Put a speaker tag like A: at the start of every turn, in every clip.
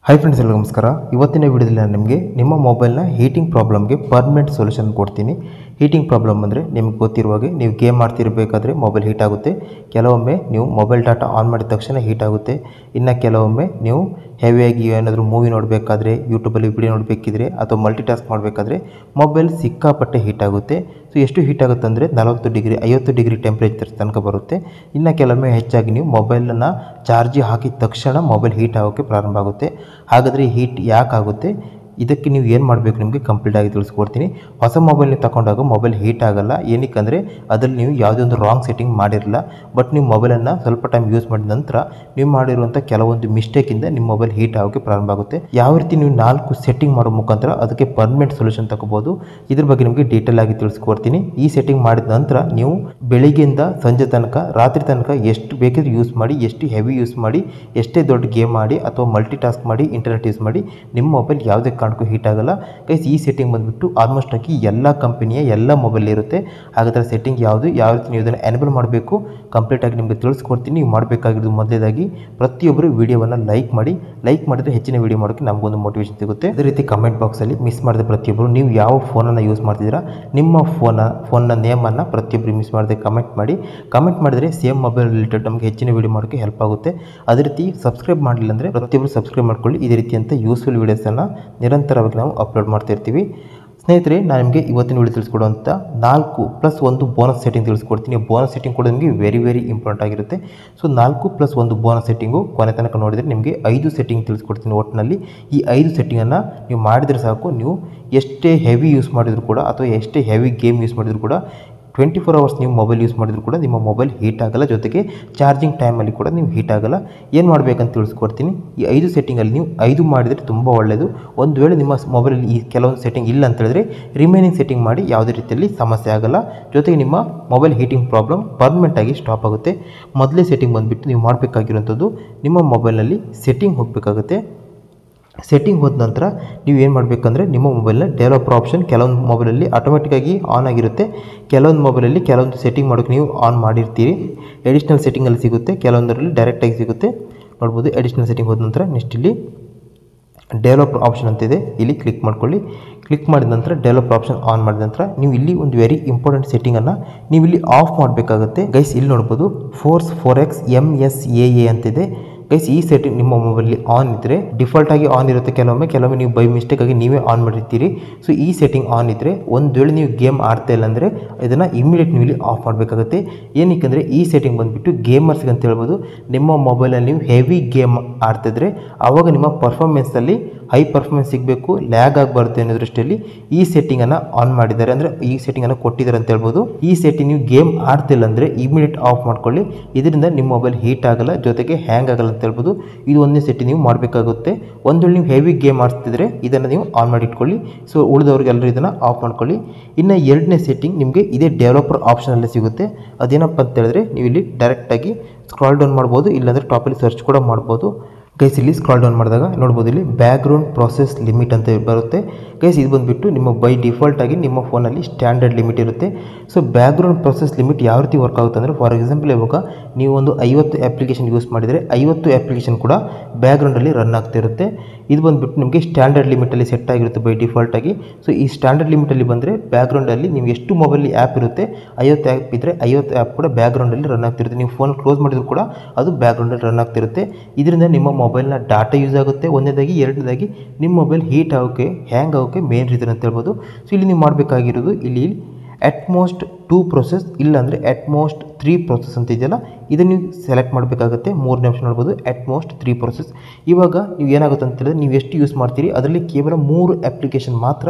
A: Hi friends, ಎಲ್ಲರಿಗೂ ನಮಸ್ಕಾರ. ಇವತ್ತಿನ ವಿಡಿಯೋದಲ್ಲಿ ನಾನು ನಿಮಗೆ ನಿಮ್ಮ ಮೊಬೈಲ್ನ ಹೀಟಿಂಗ್ ಪ್ರಾಬ್ಲಮ್ಗೆ ಪರ್ಮನೆಂಟ್ ಸೊಲ್ಯೂಷನ್ ಕೊಡ್ತೀನಿ. ಹೀಟಿಂಗ್ ಪ್ರಾಬ್ಲಮ್ ಅಂದರೆ ನಿಮಗೆ ಗೊತ್ತಿರುವ ಹಾಗೆ ನೀವು ಗೇಮ್ ಮಾಡ್ತಿರಬೇಕಾದ್ರೆ ಮೊಬೈಲ್ ಹೀಟ್ ಆಗುತ್ತೆ. ಕೆಲವೊಮ್ಮೆ ನೀವು ಮೊಬೈಲ್ ಡಾಟಾ ಆನ್ ಮಾಡಿದ ತಕ್ಷಣ ಹೀಟ್ ಆಗುತ್ತೆ. ಇನ್ನು ಕೆಲವೊಮ್ಮೆ ನೀವು ಹೆವಿಯಾಗಿ ಏನಾದರೂ ಮೂವಿ ನೋಡಬೇಕಾದ್ರೆ, ಯೂಟ್ಯೂಬಲ್ಲಿ ವಿಡಿಯೋ ನೋಡಬೇಕಿದ್ರೆ ಅಥವಾ ಮಲ್ಟಿಟಾಸ್ಕ್ ಮಾಡಬೇಕಾದ್ರೆ ಮೊಬೈಲ್ ಸಿಕ್ಕಾಪಟ್ಟೆ ಹೀಟ್ ಆಗುತ್ತೆ. ಸೊ ಎಷ್ಟು ಹೀಟ್ ಆಗುತ್ತೆ ಅಂದರೆ 40 ಡಿಗ್ರಿ 50 ಡಿಗ್ರಿ ಟೆಂಪ್ರೇಚರ್ ತನಕ ಬರುತ್ತೆ. ಇನ್ನು ಕೆಲವೊಮ್ಮೆ ಹೆಚ್ಚಾಗಿ ನೀವು ಮೊಬೈಲನ್ನು ಚಾರ್ಜಿಗೆ ಹಾಕಿದ ತಕ್ಷಣ ಮೊಬೈಲ್ ಹೀಟ್ ಆಗೋಕ್ಕೆ ಪ್ರಾರಂಭ ಆಗುತ್ತೆ. ಹಾಗಾದರೆ ಹೀಟ್ ಯಾಕೆ ಆಗುತ್ತೆ, ಇದಕ್ಕೆ ನೀವು ಏನು ಮಾಡಬೇಕು ನಿಮಗೆ ಕಂಪ್ಲೀಟಾಗಿ ತಿಳಿಸ್ಕೊಡ್ತೀನಿ. ಹೊಸ ಮೊಬೈಲ್ನ ತಗೊಂಡಾಗ ಮೊಬೈಲ್ ಹೀಟ್ ಆಗಲ್ಲ. ಏನಕ್ಕೆ ಅದರಲ್ಲಿ ನೀವು ಯಾವುದೇ ಒಂದು ರಾಂಗ್ ಸೆಟ್ಟಿಂಗ್ ಮಾಡಿರಲ್ಲ. ಬಟ್ ನೀವು ಮೊಬೈಲನ್ನು ಸ್ವಲ್ಪ ಟೈಮ್ ಯೂಸ್ ಮಾಡಿದ ನಂತರ ನೀವು ಮಾಡಿರುವಂಥ ಕೆಲವೊಂದು ಮಿಸ್ಟೇಕಿಂದ ನಿಮ್ಮ ಮೊಬೈಲ್ ಹೀಟ್ ಆಗೋಕ್ಕೆ ಪ್ರಾರಂಭ ಆಗುತ್ತೆ. ಯಾವ ರೀತಿ ನೀವು 4 ಸೆಟ್ಟಿಂಗ್ ಮಾಡೋ ಮುಖಾಂತರ ಅದಕ್ಕೆ ಪರ್ಮನೆಂಟ್ ಸೊಲ್ಯೂಷನ್ ತಗೋಬೋದು, ಇದ್ರ ಬಗ್ಗೆ ನಿಮಗೆ ಡೀಟೇಲ್ ಆಗಿ ತಿಳಿಸ್ಕೊಡ್ತೀನಿ. ಈ ಸೆಟ್ಟಿಂಗ್ ಮಾಡಿದ ನಂತರ ನೀವು ಬೆಳಿಗ್ಗೆಯಿಂದ ಸಂಜೆ ತನಕ, ರಾತ್ರಿ ತನಕ ಎಷ್ಟು ಬೇಕಿದ್ರೆ ಯೂಸ್ ಮಾಡಿ, ಎಷ್ಟು ಹೆವಿ ಯೂಸ್ ಮಾಡಿ, ಎಷ್ಟೇ ದೊಡ್ಡ ಗೇಮ್ ಮಾಡಿ ಅಥವಾ ಮಲ್ಟಿಟಾಸ್ಕ್ ಮಾಡಿ, ಇಂಟರ್ನೆಟ್ ಯೂಸ್ ಮಾಡಿ, ನಿಮ್ಮ ಮೊಬೈಲ್ ಯಾವುದೇ ಹೀಟ್ ಆಗಲ್ಲ. ಗೈಸ್, ಈ ಸೆಟ್ಟಿಂಗ್ ಬಂದುಬಿಟ್ಟು ಆಲ್ಮೋಸ್ಟ್ ಆಗಿ ಎಲ್ಲ ಕಂಪನಿಯ ಎಲ್ಲ ಮೊಬೈಲ್ ಇರುತ್ತೆ. ಹಾಗಾದರೆ ಸೆಟ್ಟಿಂಗ್ ಯಾವ ರೀತಿ ನೀವು ಇದನ್ನು ಎನೇಬಲ್ ಮಾಡಬೇಕು ಕಂಪ್ಲೀಟಾಗಿ ನಿಮಗೆ ತಿಳಿಸ್ಕೊಡ್ತೀನಿ. ನೀವು ಮಾಡಬೇಕಾಗಿರೋದು ಮೊದಲೇದಾಗಿ ಪ್ರತಿಯೊಬ್ಬರು ವಿಡಿಯೋವನ್ನು ಲೈಕ್ ಮಾಡಿದರೆ ಹೆಚ್ಚಿನ ವಿಡಿಯೋ ಮಾಡೋಕ್ಕೆ ನಮಗೊಂದು ಮೋಟಿವೇಶನ್ ಸಿಗುತ್ತೆ. ಅದೇ ರೀತಿ ಕಮೆಂಟ್ ಬಾಕ್ಸಲ್ಲಿ ಮಿಸ್ ಮಾಡಿದ ಪ್ರತಿಯೊಬ್ಬರು ನೀವು ಯಾವ ಫೋನನ್ನು ಯೂಸ್ ಮಾಡ್ತಿದ್ದೀರಾ, ನಿಮ್ಮ ಫೋನ್ನ ನೇಮನ್ನು ಪ್ರತಿಯೊಬ್ಬರು ಮಿಸ್ ಮಾಡದೆ ಕಮೆಂಟ್ ಮಾಡಿದರೆ ಸೇಮ್ ಮೊಬೈಲ್ ರಿಲೇಟೆಡ್ ನಮಗೆ ಹೆಚ್ಚಿನ ವಿಡಿಯೋ ಮಾಡೋಕ್ಕೆ ಹೆಲ್ಪ್ ಆಗುತ್ತೆ. ಅದೇ ರೀತಿ ಸಬ್ಸ್ಕ್ರೈಬ್ ಮಾಡಲಿಲ್ಲ ಅಂದರೆ ಪ್ರತಿಯೊಬ್ಬರು ಸಬ್ಸ್ಕ್ರೈಬ್ ಮಾಡ್ಕೊಳ್ಳಿ. ಇದೇ ರೀತಿಯಂಥ ಯೂಸ್ಫುಲ್ ವೀಡಿಯೋಸನ್ನು ನಿರಂತರವಾಗಿ ನಾವು ಅಪ್ಲೋಡ್ ಮಾಡ್ತಾ ಇರ್ತೀವಿ. ಸ್ನೇಹಿತರೆ, ನಾನು ನಿಮಗೆ ಇವತ್ತಿನ ವಿಡಿಯೋ ತಿಳಿಸ್ಕೊಡುವಂಥ 4+1 ಬೋನಸ್ ಸೆಟ್ಟಿಂಗ್ ತಿಳಿಸ್ಕೊಡ್ತೀನಿ. ಬೋನಸ್ ಸೆಟ್ಟಿಂಗ್ ಕೂಡ ನಿಮಗೆ ವೆರಿ ಇಂಪಾರ್ಟೆಂಟ್ ಆಗಿರುತ್ತೆ. ಸೊ 4+1 ಬೋನಸ್ ಸೆಟ್ಟಿಂಗು ಕೊನೆ ತನಕ ನೋಡಿದರೆ ನಿಮಗೆ 5 ಸೆಟ್ಟಿಂಗ್ ತಿಳಿಸ್ಕೊಡ್ತೀನಿ. ಒಟ್ಟಿನಲ್ಲಿ ಈ 5 ಸೆಟ್ಟಿಂಗನ್ನು ನೀವು ಮಾಡಿದರೆ ಸಾಕು. ನೀವು ಎಷ್ಟೇ ಹೆವಿ ಯೂಸ್ ಮಾಡಿದರೂ ಕೂಡ ಅಥವಾ ಎಷ್ಟೇ ಹೆವಿ ಗೇಮ್ ಯೂಸ್ ಮಾಡಿದರೂ ಕೂಡ 24 ಅವರ್ಸ್ ನೀವು ಮೊಬೈಲ್ ಯೂಸ್ ಮಾಡಿದರೂ ಕೂಡ ನಿಮ್ಮ ಮೊಬೈಲ್ ಹೀಟ್ ಆಗಲ್ಲ. ಜೊತೆಗೆ ಚಾರ್ಜಿಂಗ್ ಟೈಮಲ್ಲಿ ಕೂಡ ನೀವು ಹೀಟ್ ಆಗಲ್ಲ. ಏನು ಮಾಡಬೇಕಂತ ತಿಳಿಸ್ಕೊಡ್ತೀನಿ. ಈ 5 ಸೆಟ್ಟಿಂಗಲ್ಲಿ ನೀವು 5 ಮಾಡಿದರೆ ತುಂಬ ಒಳ್ಳೆಯದು. ಒಂದು ವೇಳೆ ನಿಮ್ಮ ಮೊಬೈಲಲ್ಲಿ ಈ ಕೆಲವೊಂದು ಸೆಟ್ಟಿಂಗ್ ಇಲ್ಲ ಅಂತ ಹೇಳಿದ್ರೆ ರಿಮೈನಿಂಗ್ ಸೆಟ್ಟಿಂಗ್ ಮಾಡಿ, ಯಾವುದೇ ರೀತಿಯಲ್ಲಿ ಸಮಸ್ಯೆ ಆಗಲ್ಲ. ಜೊತೆಗೆ ನಿಮ್ಮ ಮೊಬೈಲ್ ಹೀಟಿಂಗ್ ಪ್ರಾಬ್ಲಮ್ ಪರ್ಮನೆಂಟಾಗಿ ಸ್ಟಾಪ್ ಆಗುತ್ತೆ. ಮೊದಲೇ ಸೆಟ್ಟಿಂಗ್ ಬಂದುಬಿಟ್ಟು ನೀವು ಮಾಡಬೇಕಾಗಿರುವಂಥದ್ದು, ನಿಮ್ಮ ಮೊಬೈಲ್ನಲ್ಲಿ ಸೆಟ್ಟಿಂಗ್ ಹೋಗಬೇಕಾಗುತ್ತೆ. ಸೆಟ್ಟಿಂಗ್ ಹೋದ ನಂತರ ನೀವು ಏನು ಮಾಡಬೇಕಂದ್ರೆ ನಿಮ್ಮ ಮೊಬೈಲ್ನ ಡೆವಲಪರ್ ಆಪ್ಷನ್ ಕೆಲವೊಂದು ಮೊಬೈಲಲ್ಲಿ ಆಟೋಮೆಟಿಕ್ಕಾಗಿ ಆನ್ ಆಗಿರುತ್ತೆ. ಕೆಲವೊಂದು ಮೊಬೈಲಲ್ಲಿ ಕೆಲವೊಂದು ಸೆಟ್ಟಿಂಗ್ ಮಾಡೋಕ್ಕೆ ನೀವು ಆನ್ ಮಾಡಿರ್ತೀರಿ. ಎಡಿಷ್ನಲ್ ಸೆಟ್ಟಿಂಗಲ್ಲಿ ಸಿಗುತ್ತೆ, ಕೆಲವೊಂದರಲ್ಲಿ ಡೈರೆಕ್ಟಾಗಿ ಸಿಗುತ್ತೆ. ನೋಡ್ಬೋದು. ಎಡಿಷ್ನಲ್ ಸೆಟ್ಟಿಂಗ್ ಹೋದ ನಂತರ ನೆಕ್ಸ್ಟ್ ಇಲ್ಲಿ ಡೆವಲಪರ್ ಆಪ್ಷನ್ ಅಂತಿದೆ, ಇಲ್ಲಿ ಕ್ಲಿಕ್ ಮಾಡ್ಕೊಳ್ಳಿ. ಕ್ಲಿಕ್ ಮಾಡಿದ ನಂತರ ಡೆವಲಪರ್ ಆಪ್ಷನ್ ಆನ್ ಮಾಡಿದ ನಂತರ ನೀವು ಇಲ್ಲಿ ಒಂದು ವೆರಿ ಇಂಪಾರ್ಟೆಂಟ್ ಸೆಟ್ಟಿಂಗನ್ನು ನೀವು ಇಲ್ಲಿ ಆಫ್ ಮಾಡಬೇಕಾಗುತ್ತೆ. ಗೈಸ್, ಇಲ್ಲಿ ನೋಡ್ಬೋದು ಫೋರ್ಸ್ 4x MSAA ಅಂತಿದೆ. ಗೈಸ್, ಈ ಸೆಟ್ಟಿಂಗ್ ನಿಮ್ಮ ಮೊಬೈಲಲ್ಲಿ ಆನ್ ಇದ್ದರೆ ಡಿಫಾಲ್ಟ್ ಆಗಿ ಆನ್ ಇರುತ್ತೆ. ಕೆಲವೊಮ್ಮೆ ನೀವು ಬೈ ಮಿಸ್ಟೇಕ್ ಆಗಿ ನೀವೇ ಆನ್ ಮಾಡಿರ್ತೀರಿ. ಸೊ ಈ ಸೆಟ್ಟಿಂಗ್ ಆನ್ ಇದ್ದರೆ ಒಂದು ವೇಳೆ ನೀವು ಗೇಮ್ ಆಡ್ತಾ ಇಲ್ಲ ಅಂದರೆ ಇದನ್ನು ಇಮಿಡಿಯೇಟ್ ನೀವು ಇಲ್ಲಿ ಆಫ್ ಮಾಡಬೇಕಾಗುತ್ತೆ. ಏನಕ್ಕೆ ಈ ಸೆಟ್ಟಿಂಗ್ ಬಂದುಬಿಟ್ಟು ಗೇಮರ್ಸ್ಗೆ ಅಂತ ಹೇಳ್ಬೋದು. ನಿಮ್ಮ ಮೊಬೈಲಲ್ಲಿ ನೀವು ಹೆವಿ ಗೇಮ್ ಆಡ್ತಿದ್ರೆ ಆವಾಗ ನಿಮ್ಮ ಪರ್ಫಾರ್ಮೆನ್ಸಲ್ಲಿ ಹೈ ಪರ್ಫಾರ್ಮೆನ್ಸ್ ಸಿಗಬೇಕು, ಲ್ಯಾಗ್ ಆಗಬಾರ್ದು ಅನ್ನೋ ದೃಷ್ಟಿಯಲ್ಲಿ ಈ ಸೆಟ್ಟಿಂಗನ್ನು ಆನ್ ಮಾಡಿದ್ದಾರೆ, ಅಂದರೆ ಈ ಸೆಟ್ಟಿಂಗನ್ನು ಕೊಟ್ಟಿದ್ದಾರೆ ಅಂತ ಹೇಳ್ಬೋದು. ಈ ಸೆಟ್ಟಿಂಗ್ ನೀವು ಗೇಮ್ ಆಡ್ತಿಲ್ಲ ಅಂದರೆ ಇಮಿಡಿಯೇಟ್ ಆಫ್ ಮಾಡ್ಕೊಳ್ಳಿ. ಇದರಿಂದ ನಿಮ್ಮ ಮೊಬೈಲ್ ಹೀಟ್ ಆಗಲ್ಲ, ಜೊತೆಗೆ ಹ್ಯಾಂಗ್ ಆಗಲ್ಲ ಅಂತ ಹೇಳ್ಬೋದು. ಇದು ಒಂದೇ ಸೆಟ್ಟಿಂಗ್ ನೀವು ಮಾಡಬೇಕಾಗುತ್ತೆ. ಒಂದು ವೇಳೆ ನೀವು ಹೆವಿ ಗೇಮ್ ಆಡ್ತಿದ್ರೆ ಇದನ್ನು ನೀವು ಆನ್ ಮಾಡಿ ಇಟ್ಕೊಳ್ಳಿ. ಸೊ ಉಳಿದವ್ರಿಗೆಲ್ಲರೂ ಇದನ್ನು ಆಫ್ ಮಾಡ್ಕೊಳ್ಳಿ. ಇನ್ನು ಎರಡನೇ ಸೆಟ್ಟಿಂಗ್ ನಿಮಗೆ ಇದೇ ಡೆವಲಪರ್ ಆಪ್ಷನಲ್ಲಿ ಸಿಗುತ್ತೆ. ಅದೇನಪ್ಪ ಅಂತ ಹೇಳಿದ್ರೆ ನೀವು ಇಲ್ಲಿ ಡೈರೆಕ್ಟಾಗಿ ಸ್ಕ್ರಾಲ್ ಡೌನ್ ಮಾಡ್ಬೋದು, ಇಲ್ಲಾಂದರೆ ಟಾಪಲ್ಲಿ ಸರ್ಚ್ ಕೂಡ ಮಾಡ್ಬೋದು. ಗೈಸ್, ಇಲ್ಲಿ ಸ್ಕ್ರಾಲ್ ಡೌನ್ ಮಾಡಿದಾಗ ನೋಡ್ಬೋದು, ಇಲ್ಲಿ ಬ್ಯಾಕ್ಗ್ರೌಂಡ್ ಪ್ರೋಸೆಸ್ ಲಿಮಿಟ್ ಅಂತ ಬರುತ್ತೆ. ಗೈಸ್, ಇದು ಬಂದುಬಿಟ್ಟು ನಿಮ್ಮ ಬೈ ಡಿಫಾಲ್ಟ್ ಆಗಿ ನಿಮ್ಮ ಫೋನಲ್ಲಿ ಸ್ಟ್ಯಾಂಡರ್ಡ್ ಲಿಮಿಟ್ ಇರುತ್ತೆ. ಸೊ ಬ್ಯಾಕ್ಗ್ರೌಂಡ್ ಪ್ರೋಸೆಸ್ ಲಿಮಿಟ್ ಯಾವ ರೀತಿ ವರ್ಕ್ ಆಗುತ್ತೆ ಅಂದರೆ, ಫಾರ್ ಎಕ್ಸಾಂಪಲ್ ಇವಾಗ ನೀವು ಒಂದು 50 ಅಪ್ಲಿಕೇಶನ್ ಯೂಸ್ ಮಾಡಿದರೆ 50 ಅಪ್ಲಿಕೇಶನ್ ಕೂಡ ಬ್ಯಾಕ್ಗ್ರೌಂಡಲ್ಲಿ ರನ್ ಆಗ್ತಿರುತ್ತೆ. ಇದು ಬಂದುಬಿಟ್ಟು ನಿಮಗೆ ಸ್ಟ್ಯಾಂಡರ್ಡ್ ಲಿಮಿಟಲ್ಲಿ ಸೆಟ್ ಆಗಿರುತ್ತೆ ಬೈ ಡಿಫಾಲ್ಟ್ ಆಗಿ. ಸೊ ಈ ಸ್ಟ್ಯಾಂಡರ್ಡ್ ಲಿಮಿಟಲ್ಲಿ ಬಂದರೆ ಬ್ಯಾಕ್ಗ್ರೌಂಡಲ್ಲಿ ನೀವು ಎಷ್ಟು ಮೊಬೈಲಲ್ಲಿ ಆ್ಯಪ್ ಇರುತ್ತೆ, 50 ಆ್ಯಪ್ ಇದ್ದರೆ 50 ಆ್ಯಪ್ ಕೂಡ ಬ್ಯಾಕ್ಗ್ರೌಂಡಲ್ಲಿ ರನ್ ಆಗ್ತಿರುತ್ತೆ. ನೀವು ಫೋನ್ ಕ್ಲೋಸ್ ಮಾಡಿದ್ರು ಕೂಡ ಅದು ಬ್ಯಾಕ್ಗ್ರೌಂಡಲ್ಲಿ ರನ್ ಆಗ್ತಿರುತ್ತೆ. ಇದರಿಂದ ನಿಮ್ಮ ಮೊಬೈಲ್ನ ಡಾಟಾ ಯೂಸ್ ಆಗುತ್ತೆ ಒಂದನೇದಾಗಿ. ಎರಡನೇದಾಗಿ ನಿಮ್ಮ ಮೊಬೈಲ್ ಹೀಟ್ ಆಗೋಕ್ಕೆ, ಹ್ಯಾಂಗ್ ಆಗೋಕ್ಕೆ ಮೇನ್ ರೀಸನ್ ಅಂತ ಹೇಳ್ಬೋದು. ಸೊ ಇಲ್ಲಿ ನೀವು ಮಾಡಬೇಕಾಗಿರೋದು ಇಲ್ಲಿ ಅಟ್ಮೋಸ್ಟ್ 2 ಪ್ರೊಸೆಸ್, ಇಲ್ಲಾಂದರೆ ಅಟ್ಮೋಸ್ಟ್ 3 ಪ್ರೊಸೆಸ್ ಅಂತ ಇದೆಯಲ್ಲ, ಇದನ್ನು ನೀವು ಸೆಲೆಕ್ಟ್ ಮಾಡಬೇಕಾಗುತ್ತೆ. 3ನೇ ಆಪ್ಷನ್ ನೋಡ್ಬೋದು, ಅಟ್ಮೋಸ್ಟ್ 3 ಪ್ರೊಸೆಸ್. ಇವಾಗ ನೀವು ಏನಾಗುತ್ತೆ ಅಂತ ಹೇಳಿದ್ರೆ ನೀವು ಎಷ್ಟು ಯೂಸ್ ಮಾಡ್ತೀರಿ ಅದರಲ್ಲಿ ಕೇವಲ 3 ಅಪ್ಲಿಕೇಶನ್ ಮಾತ್ರ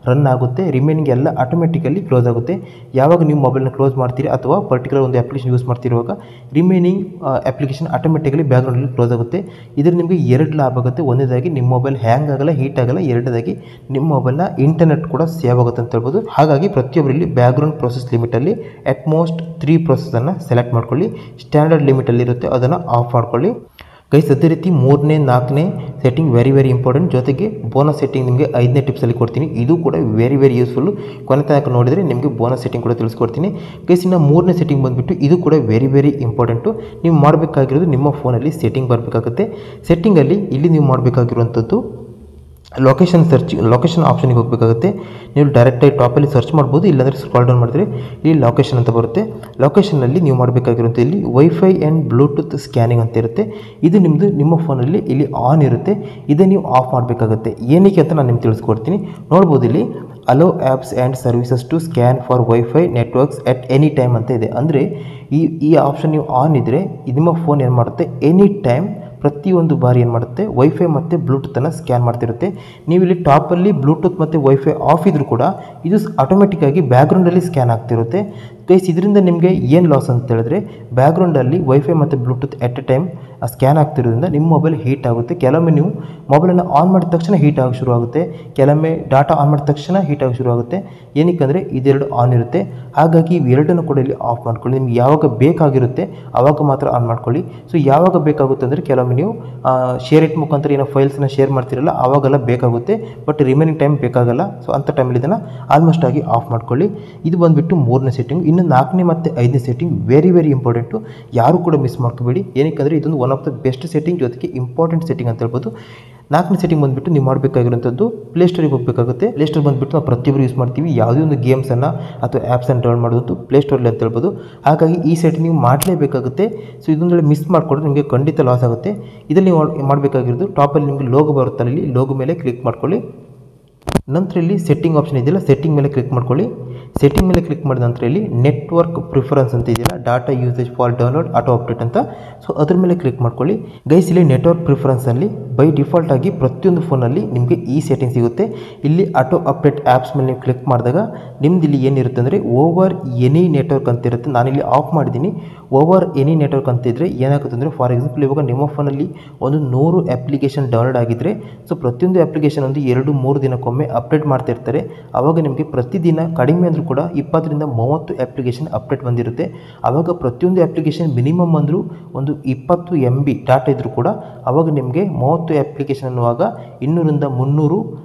A: ರನ್ ಆಗುತ್ತೆ. ರಿಮೈನಿಂಗ್ ಎಲ್ಲ ಆಟೋಮೆಟಿಕಲಿ ಕ್ಲೋಸ್ ಆಗುತ್ತೆ. ಯಾವಾಗ ನೀವು ಮೊಬೈಲ್ನ ಕ್ಲೋಸ್ ಮಾಡ್ತೀರಿ ಅಥವಾ ಪರ್ಟಿಕ್ಯುಲರ್ ಒಂದು ಅಪ್ಲಿಕೇಶನ್ ಯೂಸ್ ಮಾಡ್ತಿರುವಾಗ ರಿಮೈನಿಂಗ್ ಅಪ್ಲಿಕೇಶನ್ ಆಟೋಮೆಟಿಕಲಿ ಬ್ಯಾಕ್ಗ್ರೌಂಡಲ್ಲಿ ಕ್ಲೋಸ್ ಆಗುತ್ತೆ. ಇದರಿಂದ ನಿಮಗೆ 2 ಲಾಭ ಆಗುತ್ತೆ. ಒಂದನೇದಾಗಿ ನಿಮ್ಮ ಮೊಬೈಲ್ ಹ್ಯಾಂಗ್ ಆಗಲ್ಲ, ಹೀಟ್ ಆಗಲ್ಲ. ಎರಡನೇದಾಗಿ ನಿಮ್ಮ ಮೊಬೈಲ್ನ ಇಂಟರ್ನೆಟ್ ಕೂಡ ಸೇವ್ ಆಗುತ್ತೆ ಅಂತ ಹೇಳ್ಬೋದು. ಹಾಗಾಗಿ ಪ್ರತಿಯೊಬ್ಬರಲ್ಲಿ ಬ್ಯಾಕ್ಗ್ರೌಂಡ್ ಪ್ರೊಸೆಸ್ ಲಿಮಿಟಲ್ಲಿ ಅಟ್ಮೋಸ್ಟ್ 3 ಪ್ರೊಸೆಸನ್ನು ಸೆಲೆಕ್ಟ್ ಮಾಡ್ಕೊಳ್ಳಿ. ಸ್ಟ್ಯಾಂಡರ್ಡ್ ಲಿಮಿಟಲ್ಲಿ ಇರುತ್ತೆ, ಅದನ್ನು ಆಫ್ ಮಾಡ್ಕೊಳ್ಳಿ. ಗೈಸ್ ಅದೇ ರೀತಿ 3ನೇ 4ನೇ ಸೆಟ್ಟಿಂಗ್ ವೆರಿ ಇಂಪಾರ್ಟೆಂಟ್. ಜೊತೆಗೆ ಬೋನಸ್ ಸೆಟ್ಟಿಂಗ್ ನಿಮಗೆ 5ನೇ ಟಿಪ್ಸಲ್ಲಿ ಕೊಡ್ತೀನಿ. ಇದು ಕೂಡ ವೆರಿ ಯೂಸ್ಫುಲ್ಲು. ಕೊನೆ ತನಕ ನೋಡಿದರೆ ನಿಮಗೆ ಬೋನಸ್ ಸೆಟ್ಟಿಂಗ್ ಕೂಡ ತಿಳಿಸ್ಕೊಡ್ತೀನಿ. ಗೈಸ್ ಇನ್ನು 3ನೇ ಸೆಟ್ಟಿಂಗ್ ಬಂದುಬಿಟ್ಟು ಇದು ಕೂಡ ವೆರಿ ಇಂಪಾರ್ಟೆಂಟು. ನೀವು ಮಾಡಬೇಕಾಗಿರೋದು ನಿಮ್ಮ ಫೋನಲ್ಲಿ ಸೆಟ್ಟಿಂಗ್ ಬರಬೇಕಾಗುತ್ತೆ. ಸೆಟ್ಟಿಂಗಲ್ಲಿ ಇಲ್ಲಿ ನೀವು ಮಾಡಬೇಕಾಗಿರುವಂಥದ್ದು ಲೊಕೇಶನ್ ಆಪ್ಷನ್ಗೆ ಹೋಗಬೇಕಾಗುತ್ತೆ. ನೀವು ಡೈರೆಕ್ಟಾಗಿ ಟಾಪಲ್ಲಿ ಸರ್ಚ್ ಮಾಡ್ಬೋದು, ಇಲ್ಲಾಂದರೆ ಸ್ಕ್ರಾಲ್ ಡೌನ್ ಮಾಡಿದ್ರೆ ಇಲ್ಲಿ ಲೊಕೇಶನ್ ಅಂತ ಬರುತ್ತೆ. ಲೊಕೇಶನಲ್ಲಿ ನೀವು ಮಾಡಬೇಕಾಗಿರುವಂಥ ಇಲ್ಲಿ ವೈಫೈ ಆ್ಯಂಡ್ ಬ್ಲೂಟೂತ್ ಸ್ಕ್ಯಾನಿಂಗ್ ಅಂತ ಇರುತ್ತೆ. ಇದು ನಿಮ್ಮ ಫೋನಲ್ಲಿ ಇಲ್ಲಿ ಆನ್ ಇರುತ್ತೆ. ಇದನ್ನು ನೀವು ಆಫ್ ಮಾಡಬೇಕಾಗುತ್ತೆ. ಏನಕ್ಕೆ ಅಂತ ನಾನು ನಿಮ್ಗೆ ತಿಳಿಸ್ಕೊಡ್ತೀನಿ. ನೋಡ್ಬೋದು ಇಲ್ಲಿ allow apps and services to scan for wifi networks at any time ಅಂತ ಇದೆ. ಅಂದರೆ ಈ ಆಪ್ಷನ್ ನೀವು ಆನ್ ಇದ್ದರೆ ನಿಮ್ಮ ಫೋನ್ ಏನು ಮಾಡುತ್ತೆ, ಎನಿ ಟೈಮ್ ಪ್ರತಿಯೊಂದು ಬಾರಿ ಏನು ಮಾಡುತ್ತೆ ವೈಫೈ ಮತ್ತು ಬ್ಲೂಟೂತನ್ನು ಸ್ಕ್ಯಾನ್ ಮಾಡ್ತಿರುತ್ತೆ. ನೀವು ಇಲ್ಲಿ ಟಾಪಲ್ಲಿ ಬ್ಲೂಟೂತ್ ಮತ್ತು ವೈಫೈ ಆಫ್ ಇದ್ರೂ ಕೂಡ ಇದು ಆಟೋಮೆಟಿಕ್ಕಾಗಿ ಬ್ಯಾಕ್ಗ್ರೌಂಡಲ್ಲಿ ಸ್ಕ್ಯಾನ್ ಆಗ್ತಿರುತ್ತೆ. ಗೈಸ್ ಇದರಿಂದ ನಿಮಗೆ ಏನು ಲಾಸ್ ಅಂತ ಹೇಳಿದ್ರೆ ಬ್ಯಾಕ್ಗ್ರೌಂಡಲ್ಲಿ ವೈಫೈ ಮತ್ತು Bluetooth at a time scan ಆಗ್ತಿರೋದ್ರಿಂದ ನಿಮ್ಮ ಮೊಬೈಲ್ ಹೀಟ್ ಆಗುತ್ತೆ. ಕೆಲವೊಮ್ಮೆ ನೀವು ಮೊಬೈಲನ್ನು ಆನ್ ಮಾಡಿದ ತಕ್ಷಣ ಹೀಟ್ ಆಗೋಕ್ಕೆ ಶುರು ಆಗುತ್ತೆ, ಕೆಲವೊಮ್ಮೆ ಡಾಟಾ ಆನ್ ಮಾಡಿದ ತಕ್ಷಣ ಹೀಟ್ ಆಗೋಕ್ಕೆ ಶುರು ಆಗುತ್ತೆ. ಏನಕ್ಕೆ ಇದೆರಡು ಆನ್ ಇರುತ್ತೆ. ಹಾಗಾಗಿ ಇವೆರಡನ್ನು ಕೂಡ ಇಲ್ಲಿ ಆಫ್ ಮಾಡ್ಕೊಳ್ಳಿ. ನಿಮ್ಗೆ ಯಾವಾಗ ಬೇಕಾಗಿರುತ್ತೆ ಆವಾಗ ಮಾತ್ರ ಆನ್ ಮಾಡ್ಕೊಳ್ಳಿ. ಸೊ ಯಾವಾಗ ಬೇಕಾಗುತ್ತೆ ಅಂದರೆ ಕೆಲವೊಮ್ಮೆ ನೀವು ಶೇರ್ ಇಟ್ ಮುಖಾಂತರ ಏನೋ ಫೈಲ್ಸ್ನ ಶೇರ್ ಮಾಡ್ತಿರಲ್ಲ ಆವಾಗೆಲ್ಲ ಬೇಕಾಗುತ್ತೆ, ಬಟ್ ರಿಮೈನಿಂಗ್ ಟೈಮ್ ಬೇಕಾಗಲ್ಲ. ಸೊ ಅಂಥ ಟೈಮಲ್ಲಿ ಇದನ್ನು ಆಲ್ಮೋಸ್ಟ್ ಆಗಿ ಆಫ್ ಮಾಡ್ಕೊಳ್ಳಿ. ಇದು ಬಂದುಬಿಟ್ಟು 3ನೇ ಸೆಟ್ಟಿಂಗ್. ಇನ್ನು 4ನೇ ಮತ್ತು 5ನೇ ಸೆಟ್ಟಿಂಗ್ ವೆರಿ ಇಂಪಾರ್ಟೆಂಟು. ಯಾರು ಕೂಡ ಮಿಸ್ ಮಾಡ್ಕೋಬೇಡಿ. ಏನಕ್ಕೆ ಇದೊಂದು one of the best setting, ಜೊತೆಗೆ ಇಂಪಾರ್ಟೆಂಟ್ ಸೆಟ್ಟಿಂಗ್ ಅಂತ ಹೇಳ್ಬೋದು. 4ನೇ ಸೆಟ್ಟಿಂಗ್ ಬಂದುಬಿಟ್ಟು ನೀವು ಮಾಡಬೇಕಾಗಿರುವಂಥದ್ದು ಪ್ಲೇಸ್ಟೋರಿಗೆ ಹೋಗಬೇಕಾಗುತ್ತೆ. ಪ್ಲೇಸ್ಟೋರ್ ಬಂದುಬಿಟ್ಟು ನಾವು ಪ್ರತಿಯೊಬ್ಬರು ಯೂಸ್ ಮಾಡ್ತೀವಿ. ಯಾವುದೇ ಒಂದು ಗೇಮ್ಸನ್ನು ಅಥವಾ ಆ್ಯಪ್ಸನ್ನು ಡೌನ್ಲೋಡ್ ಮಾಡೋದು ಪ್ಲೇಸ್ಟೋರಲ್ಲಿ ಅಂತ ಹೇಳ್ಬೋದು. ಹಾಗಾಗಿ ಈ ಸೆಟ್ಟಿಂಗ್ ನೀವು ಮಾಡಲೇಬೇಕಾಗುತ್ತೆ. ಸೊ ಇದೊಂದು ಮಿಸ್ ಮಾಡಿಕೊಂಡ್ರೆ ನಿಮಗೆ ಖಂಡಿತ ಲಾಸ್ ಆಗುತ್ತೆ. ಇದರಲ್ಲಿ ನೀವು ಮಾಡಬೇಕಾಗಿರೋದು ಟಾಪಲ್ಲಿ ನಿಮಗೆ ಲೋಗೋ ಬರುತ್ತಲ್ಲ, ಇಲ್ಲಿ ಲೋಗೋ ಮೇಲೆ ಕ್ಲಿಕ್ ಮಾಡ್ಕೊಳ್ಳಿ. ನಂತರ ಇಲ್ಲಿ ಸೆಟ್ಟಿಂಗ್ ಆಪ್ಷನ್ ಇದೆಯಲ್ಲ, ಸೆಟ್ಟಿಂಗ್ ಮೇಲೆ ಕ್ಲಿಕ್ ಮಾಡ್ಕೊಳ್ಳಿ. ಸೆಟ್ಟಿಂಗ್ ಮೇಲೆ ಕ್ಲಿಕ್ ಮಾಡಿದ ನಂತರ ಇಲ್ಲಿ ನೆಟ್ವರ್ಕ್ ಪ್ರಿಫರೆನ್ಸ್ ಅಂತ ಇದೆಯಲ್ಲ, data usage for download auto update ಅಂತ. ಸೊ ಅದ್ರ ಮೇಲೆ ಕ್ಲಿಕ್ ಮಾಡ್ಕೊಳ್ಳಿ. ಗೈಸ್ ಇಲ್ಲಿ ನೆಟ್ವರ್ಕ್ ಪ್ರಿಫರೆನ್ಸಲ್ಲಿ ಬೈ ಡಿಫಾಲ್ಟ್ ಆಗಿ ಪ್ರತಿಯೊಂದು ಫೋನಲ್ಲಿ ನಿಮಗೆ ಈ ಸೆಟ್ಟಿಂಗ್ ಸಿಗುತ್ತೆ. ಇಲ್ಲಿ ಆಟೋ ಅಪ್ಡೇಟ್ ಆ್ಯಪ್ಸ್ ಮೇಲೆ ನೀವು ಕ್ಲಿಕ್ ಮಾಡಿದಾಗ ನಿಮ್ದು ಇಲ್ಲಿ ಏನಿರುತ್ತೆ ಅಂದರೆ ಓವರ್ ಎನಿ ನೆಟ್ವರ್ಕ್ ಅಂತ ಇರುತ್ತೆ. ನಾನಿಲ್ಲಿ ಆಫ್ ಮಾಡಿದ್ದೀನಿ. ಓವರ್ ಎನಿ ನೆಟ್ವರ್ಕ್ ಅಂತ ಇದ್ದರೆ ಏನಾಗುತ್ತೆ ಅಂದರೆ, ಫಾರ್ ಎಕ್ಸಾಂಪಲ್ ಇವಾಗ ನಿಮ್ಮ ಫೋನಲ್ಲಿ ಒಂದು 100 ಅಪ್ಲಿಕೇಶನ್ ಡೌನ್ಲೋಡ್ ಆಗಿದ್ದರೆ, ಸೊ ಪ್ರತಿಯೊಂದು ಅಪ್ಲಿಕೇಶನ್ ಒಂದು 2-3 ದಿನಕ್ಕೊಮ್ಮೆ ಅಪ್ಡೇಟ್ ಮಾಡ್ತಾ ಇರ್ತಾರೆ. ಆವಾಗ ನಿಮಗೆ ಪ್ರತಿದಿನ ಕಡಿಮೆ ಅಂದರೂ ಕೂಡ 20ರಿಂದ 30 ಅಪ್ಲಿಕೇಶನ್ ಅಪ್ಡೇಟ್ ಬಂದಿರುತ್ತೆ. ಆವಾಗ ಪ್ರತಿಯೊಂದು ಅಪ್ಲಿಕೇಶನ್ ಮಿನಿಮಮ್ ಅಂದರೂ ಒಂದು 20 MB ಡಾಟಾ ಇದ್ದರೂ ಕೂಡ ಆವಾಗ ನಿಮಗೆ 30 ಅಪ್ಲಿಕೇಶನ್ ಅನ್ನುವಾಗ 200ರಿಂದ 300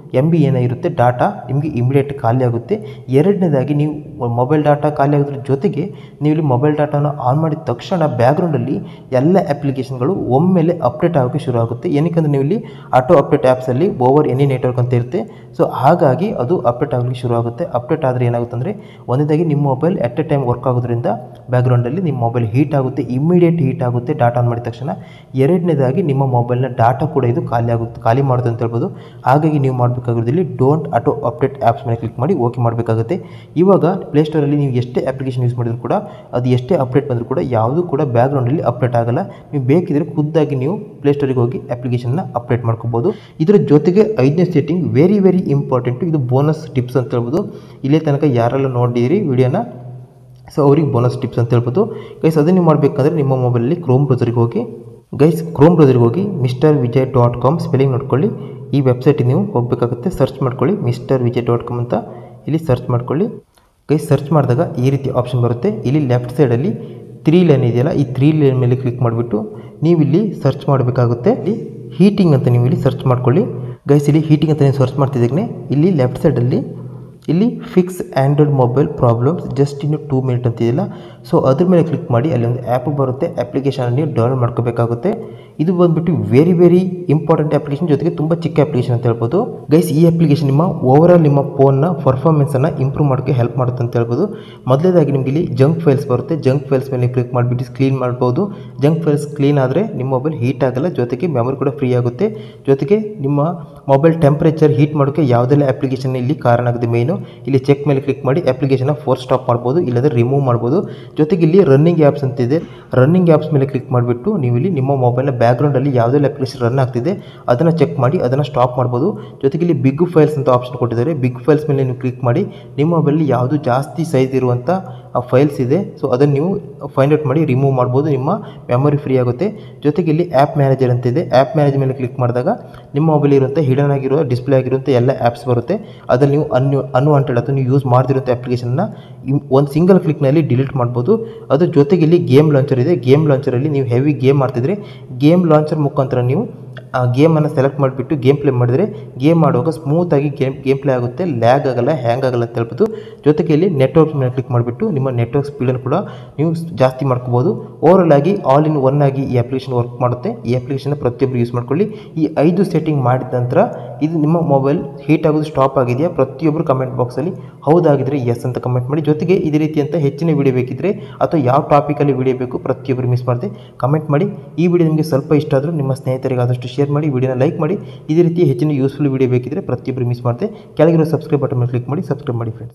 A: MB ಏನಾಗಿರುತ್ತೆ ಡಾಟಾ ನಿಮಗೆ ಇಮಿಡಿಯೇಟ್ ಖಾಲಿ ಆಗುತ್ತೆ. ಎರಡನೇದಾಗಿ ನೀವು ಮೊಬೈಲ್ ಡಾಟಾ ಖಾಲಿ ಆಗೋದ್ರ ಜೊತೆಗೆ ನೀವು ಇಲ್ಲಿ ಮೊಬೈಲ್ ಡಾಟಾನ ಆನ್ ಮಾಡಿದ ತಕ್ಷಣ ಬ್ಯಾಕ್ಗ್ರೌಂಡಲ್ಲಿ ಎಲ್ಲ ಅಪ್ಲಿಕೇಶನ್ಗಳು ಒಮ್ಮೆಲೆ ಅಪ್ಡೇಟ್ ಆಗೋಕ್ಕೆ ಶುರು ಆಗುತ್ತೆ. ಏನಕ್ಕೆ ನೀವು ಇಲ್ಲಿ ಆಟೋ ಅಪ್ಡೇಟ್ ಆ್ಯಪ್ಸಲ್ಲಿ ಓವರ್ ಎನಿ ನೆಟ್ವರ್ಕ್ ಅಂತ ಇರುತ್ತೆ. ಸೊ ಹಾಗಾಗಿ ಅದು ಅಪ್ಡೇಟ್ ಆಗಲಿಕ್ಕೆ ಶುರು ಆಗುತ್ತೆ. ಅಪ್ಡೇಟ್ ಆದರೆ ಏನಾಗುತ್ತೆ ಅಂದರೆ, ಒಂದೇದಾಗಿ ನಿಮ್ಮ mobile at a time work ಆಗೋದ್ರಿಂದ ಬ್ಯಾಕ್ಗ್ರೌಂಡಲ್ಲಿ ನಿಮ್ಮ ಮೊಬೈಲ್ ಹೀಟ್ ಆಗುತ್ತೆ, ಇಮಿಡಿಯೇಟ್ ಹೀಟ್ ಆಗುತ್ತೆ ಡಾಟಾ ಆನ್ ಮಾಡಿದ ತಕ್ಷಣ. ಎರಡನೇದಾಗಿ ನಿಮ್ಮ ಮೊಬೈಲ್ನ ಡಾಟಾ ಕೂಡ ಇದು ಖಾಲಿ ಮಾಡುತ್ತೆ ಅಂತ ಹೇಳ್ಬೋದು. ಹಾಗಾಗಿ ನೀವು ಮಾಡಬೇಕಾಗಿರೋದಿಲ್ಲಿ ಡೋಂಟ್ ಆಟೋ ಅಪ್ಡೇಟ್ ಆ್ಯಪ್ಸ್ ಮೇಲೆ ಕ್ಲಿಕ್ ಮಾಡಿ ಓಕೆ ಮಾಡಬೇಕಾಗುತ್ತೆ. ಇವಾಗ ಪ್ಲೇಸ್ಟೋರಲ್ಲಿ ನೀವು ಎಷ್ಟೇ ಅಪ್ಲಿಕೇಶನ್ ಯೂಸ್ ಮಾಡಿದ್ರು ಕೂಡ, ಅದು ಎಷ್ಟೇ ಅಪ್ಡೇಟ್ ಬಂದರೂ ಕೂಡ ಯಾವುದೂ ಕೂಡ ಬ್ಯಾಕ್ಗ್ರೌಂಡಲ್ಲಿ ಅಪ್ಡೇಟ್ ಆಗಲ್ಲ. ನೀವು ಬೇಕಿದ್ರೆ ಖುದ್ದಾಗಿ ನೀವು ಪ್ಲೇಸ್ಟೋರಿಗೆ ಹೋಗಿ ಅಪ್ಲಿಕೇಶನ್ನ ಅಪ್ಡೇಟ್ ಮಾಡ್ಕೋಬೋದು. ಇದರ ಜೊತೆಗೆ 5ನೇ ಸೆಟ್ಟಿಂಗ್ ವೆರಿ ಇಂಪಾರ್ಟೆಂಟು. ಇದು ಬೋನಸ್ ಟಿಪ್ಸ್ ಅಂತ ಹೇಳ್ಬೋದು. ಇಲ್ಲೇ ತನಕ ಯಾರೆಲ್ಲ ನೋಡಿದಿರಿ ವಿಡಿಯೋನ, ಸೊ ಅವ್ರಿಗೆ ಬೋನಸ್ ಟಿಪ್ಸ್ ಅಂತ ಹೇಳ್ಬೋದು. ಗೈಸ್ ಅದನ್ನು ನೀವು ಮಾಡಬೇಕಂದ್ರೆ ನಿಮ್ಮ ಮೊಬೈಲಲ್ಲಿ ಕ್ರೋಮ್ ಬ್ರೌಸರಿಗೆ ಹೋಗಿ, mrvijay.com ಸ್ಪೆಲ್ಲಿಂಗ್ ನೋಡ್ಕೊಳ್ಳಿ. ಈ ವೆಬ್ಸೈಟಿಗೆ ನೀವು ಹೋಗಬೇಕಾಗುತ್ತೆ. ಸರ್ಚ್ ಮಾಡ್ಕೊಳ್ಳಿ mrvijay.com ಅಂತ, ಇಲ್ಲಿ ಸರ್ಚ್ ಮಾಡ್ಕೊಳ್ಳಿ. ಗೈಸ್ ಸರ್ಚ್ ಮಾಡಿದಾಗ ಈ ರೀತಿ ಆಪ್ಷನ್ ಬರುತ್ತೆ. ಇಲ್ಲಿ ಲೆಫ್ಟ್ ಸೈಡಲ್ಲಿ 3 ಲೈನ್ ಇದೆಯಲ್ಲ, ಈ 3 ಲೈನ್ ಮೇಲೆ ಕ್ಲಿಕ್ ಮಾಡಿಬಿಟ್ಟು ನೀವು ಇಲ್ಲಿ ಸರ್ಚ್ ಮಾಡಬೇಕಾಗುತ್ತೆ. ಇಲ್ಲಿ ಹೀಟಿಂಗ್ ಅಂತ ನೀವು ಇಲ್ಲಿ ಸರ್ಚ್ ಮಾಡ್ಕೊಳ್ಳಿ. ಗೈಸ್ ಇಲ್ಲಿ ಹೀಟಿಂಗ್ ಅಂತ ನೀವು ಸರ್ಚ್ ಮಾಡ್ತಿದ್ದಾಗಲೇ ಇಲ್ಲಿ ಲೆಫ್ಟ್ ಸೈಡಲ್ಲಿ ಇಲ್ಲಿ fix Android mobile problems just ಇನ್ನು 2 ಮಿನಿಟ್ ಅಂತಿದೆಯಲ್ಲ, ಸೊ ಅದ್ರ ಮೇಲೆ ಕ್ಲಿಕ್ ಮಾಡಿ ಅಲ್ಲಿ ಒಂದು ಆ್ಯಪ್ ಬರುತ್ತೆ. ಅಪ್ಲಿಕೇಶನ್ ನೀವು ಡೌನ್ಲೋಡ್ ಮಾಡ್ಕೋಬೇಕಾಗುತ್ತೆ. ಇದು ಬಂದುಬಿಟ್ಟು ವೆರಿ ಇಂಪಾರ್ಟೆಂಟ್ ಅಪ್ಲಿಕೇಶನ್, ಜೊತೆಗೆ ತುಂಬ ಚಿಕ್ಕ ಅಪ್ಲಿಕೇಶನ್ ಅಂತ ಹೇಳ್ಬೋದು. ಗೈಸ್ ಈ ಅಪ್ಲಿಕೇಶನ್ ನಿಮ್ಮ ಫೋನ್ನ ಪರ್ಫಾರ್ಮೆನ್ಸನ್ನು ಇಂಪ್ರೂವ್ ಮಾಡೋಕ್ಕೆ ಹೆಲ್ಪ್ ಮಾಡುತ್ತೆ ಅಂತ ಹೇಳ್ಬೋದು. ಮೊದಲೇದಾಗಿ ನಿಮಗೆ ಇಲ್ಲಿ ಜಂಕ್ ಫೈಲ್ಸ್ ಬರುತ್ತೆ. ಜಂಕ್ ಫೈಲ್ಸ್ ಮೇಲೆ ಕ್ಲಿಕ್ ಮಾಡಿಬಿಟ್ಟು ಕ್ಲೀನ್ ಮಾಡ್ಬೋದು. ಜಂಕ್ ಫೈಲ್ಸ್ ಕ್ಲೀನ್ ಆದರೆ ನಿಮ್ಮ ಮೊಬೈಲ್ ಹೀಟ್ ಆಗಲ್ಲ, ಜೊತೆಗೆ ಮೆಮೊರಿ ಕೂಡ ಫ್ರೀ ಆಗುತ್ತೆ. ಜೊತೆಗೆ ನಿಮ್ಮ ಮೊಬೈಲ್ ಟೆಂಪ್ರೇಚರ್ ಹೀಟ್ ಮಾಡೋಕ್ಕೆ ಯಾವುದೆಲ್ಲ ಅಪ್ಲಿಕೇಶನ್ ಇಲ್ಲಿ ಕಾರಣ ಆಗುತ್ತೆ ಮೇಯ್ನು, ಇಲ್ಲಿ ಚೆಕ್ ಮೇಲೆ ಕ್ಲಿಕ್ ಮಾಡಿ ಅಪ್ಲಿಕೇಶನ್ನ ಫೋರ್ಸ್ ಸ್ಟಾಪ್ ಮಾಡ್ಬೋದು, ಇಲ್ಲದ್ರೆ ರಿಮೂವ್ ಮಾಡ್ಬೋದು. ಜೊತೆಗೆ ಇಲ್ಲಿ ರನ್ನಿಂಗ್ ಆ್ಯಪ್ಸ್ ಅಂತಿದೆ. ರನ್ನಿಂಗ್ ಆ್ಯಪ್ಸ್ ಮೇಲೆ ಕ್ಲಿಕ್ ಮಾಡಿಬಿಟ್ಟು ನೀವು ಇಲ್ಲಿ ನಿಮ್ಮ ಮೊಬೈಲ್ನ ಬ್ಯಾಕ್ಗ್ರೌಂಡಲ್ಲಿ ಯಾವುದೆಲ್ಲ ಅಪ್ಲಿಕೇಶನ್ ರನ್ ಆಗ್ತಿದೆ ಅದನ್ನು ಚೆಕ್ ಮಾಡಿ ಅದನ್ನು ಸ್ಟಾಪ್ ಮಾಡ್ಬೋದು. ಜೊತೆಗೆ ಇಲ್ಲಿ ಬಿಗ್ ಫೈಲ್ಸ್ ಅಂತ ಆಪ್ಷನ್ ಕೊಟ್ಟಿದ್ದಾರೆ. ಬಿಗ್ ಫೈಲ್ಸ್ ಮೇಲೆ ನೀವು ಕ್ಲಿಕ್ ಮಾಡಿ ನಿಮ್ಮ ಮೊಬೈಲಲ್ಲಿ ಯಾವುದು ಜಾಸ್ತಿ ಸೈಜ್ ಇರುವಂಥ ಆ ಫೈಲ್ಸ್ ಇದೆ. ಸೊ ಅದನ್ನು ನೀವು ಫೈಂಡ್ ಔಟ್ ಮಾಡಿ ರಿಮೂವ್ ಮಾಡ್ಬೋದು, ನಿಮ್ಮ ಮೆಮೊರಿ ಫ್ರೀ ಆಗುತ್ತೆ. ಜೊತೆಗೆ ಇಲ್ಲಿ ಆ್ಯಪ್ ಮ್ಯಾನೇಜರ್ ಅಂತ ಇದೆ. ಆ್ಯಪ್ ಮ್ಯಾನೇಜರ್ ಮೇಲೆ ಕ್ಲಿಕ್ ಮಾಡಿದಾಗ ನಿಮ್ಮ ಮೊಬೈಲ್ ಇರುವಂಥ ಹಿಡನ್ ಆಗಿರುವ ಡಿಸ್ಪ್ಲೇ ಆಗಿರುವಂಥ ಎಲ್ಲ ಆ್ಯಪ್ಸ್ ಬರುತ್ತೆ. ಅದರಲ್ಲಿ ನೀವು ಅನ್ವಾಂಟೆಡ್ ಅಥವಾ ನೀವು ಯೂಸ್ ಮಾಡ್ತಿರುವಂಥ ಅಪ್ಲಿಕೇಶನ್ನ ಒಂದು ಸಿಂಗಲ್ ಕ್ಲಿಕ್ನಲ್ಲಿ ಡಿಲೀಟ್ ಮಾಡ್ಬೋದು. ಅದ್ರ ಜೊತೆಗೆ ಇಲ್ಲಿ ಗೇಮ್ ಲಾಂಚರ್ ಇದೆ. ಗೇಮ್ ಲಾಂಚರಲ್ಲಿ ನೀವು ಹೆವಿ ಗೇಮ್ ಮಾಡ್ತಿದ್ರೆ ಗೇಮ್ ಲಾಂಚರ್ ಮುಖಾಂತರ ನೀವು ಆ ಗೇಮನ್ನು ಸೆಲೆಕ್ಟ್ ಮಾಡಿಬಿಟ್ಟು ಗೇಮ್ ಪ್ಲೇ ಮಾಡಿದರೆ ಗೇಮ್ ಮಾಡುವಾಗ ಸ್ಮೂತಾಗಿ ಗೇಮ್ ಪ್ಲೇ ಆಗುತ್ತೆ, ಲ್ಯಾಗ್ ಆಗಲ್ಲ, ಹ್ಯಾಂಗ್ ಆಗಲ್ಲ ಅಂತ ಹೇಳ್ಬೋದು. ಜೊತೆಗೆ ಇಲ್ಲಿ ನೆಟ್ವರ್ಕ್ ಮೇಲೆ ಕ್ಲಿಕ್ ಮಾಡಿಬಿಟ್ಟು ನಿಮ್ಮ ನೆಟ್ವರ್ಕ್ ಸ್ಪೀಡನ್ನು ಕೂಡ ನೀವು ಜಾಸ್ತಿ ಮಾಡ್ಕೋಬೋದು. ಓವರಾಲ್ ಆಗಿ ಆಲ್ ಇನ್ ಒನ್ ಆಗಿ ಈ ಅಪ್ಲಿಕೇಶನ್ ವರ್ಕ್ ಮಾಡುತ್ತೆ. ಈ ಅಪ್ಲಿಕೇಶನ್ ಪ್ರತಿಯೊಬ್ಬರು ಯೂಸ್ ಮಾಡ್ಕೊಳ್ಳಿ. ಈ 5 ಸೆಟ್ಟಿಂಗ್ ಮಾಡಿದ ನಂತರ ಇದು ನಿಮ್ಮ ಮೊಬೈಲ್ ಹೀಟ್ ಆಗೋದು ಸ್ಟಾಪ್ ಆಗಿದೆಯಾ? ಪ್ರತಿಯೊಬ್ಬರು ಕಮೆಂಟ್ ಬಾಕ್ಸಲ್ಲಿ ಹೌದಾಗಿದ್ದರೆ ಎಸ್ ಅಂತ ಕಮೆಂಟ್ ಮಾಡಿ. ಜೊತೆಗೆ ಇದೇ ರೀತಿಯಂತ ಹೆಚ್ಚಿನ ವಿಡಿಯೋ ಬೇಕಿದ್ದರೆ ಅಥವಾ ಯಾವ ಟಾಪಿಕಲ್ಲಿ ವಿಡಿಯೋ ಬೇಕು ಪ್ರತಿಯೊಬ್ಬರು ಮಿಸ್ ಮಾಡದೆ ಕಮೆಂಟ್ ಮಾಡಿ. ಈ ವಿಡಿಯೋ ನಿಮಗೆ ಸ್ವಲ್ಪ ಇಷ್ಟ ಆದರೂ ನಿಮ್ಮ ಸ್ನೇಹಿತರಿಗೆ ಆದಷ್ಟು ಶೇರ್ ಮಾಡಿ, ವಿಡಿಯೋನ ಲೈಕ್ ಮಾಡಿ. ಇದೇ ರೀತಿ ಹೆಚ್ಚಿನ ಯೂಸ್ಫುಲ್ ವಿಡಿಯೋ ಬೇಕಿದ್ದರೆ ಪ್ರತಿಯೊಬ್ಬರು ಮಿಸ್ ಮಾಡದೆ ಕೆಳಗಿರೋ ಸಬ್ಸ್ಕ್ರೈಬ್ ಬಟನ್ ಮೇಲೆ ಕ್ಲಿಕ್ ಮಾಡಿ ಸಬ್ಸ್ಕ್ರೈಬ್ ಮಾಡಿ ಫ್ರೆಂಡ್ಸ್.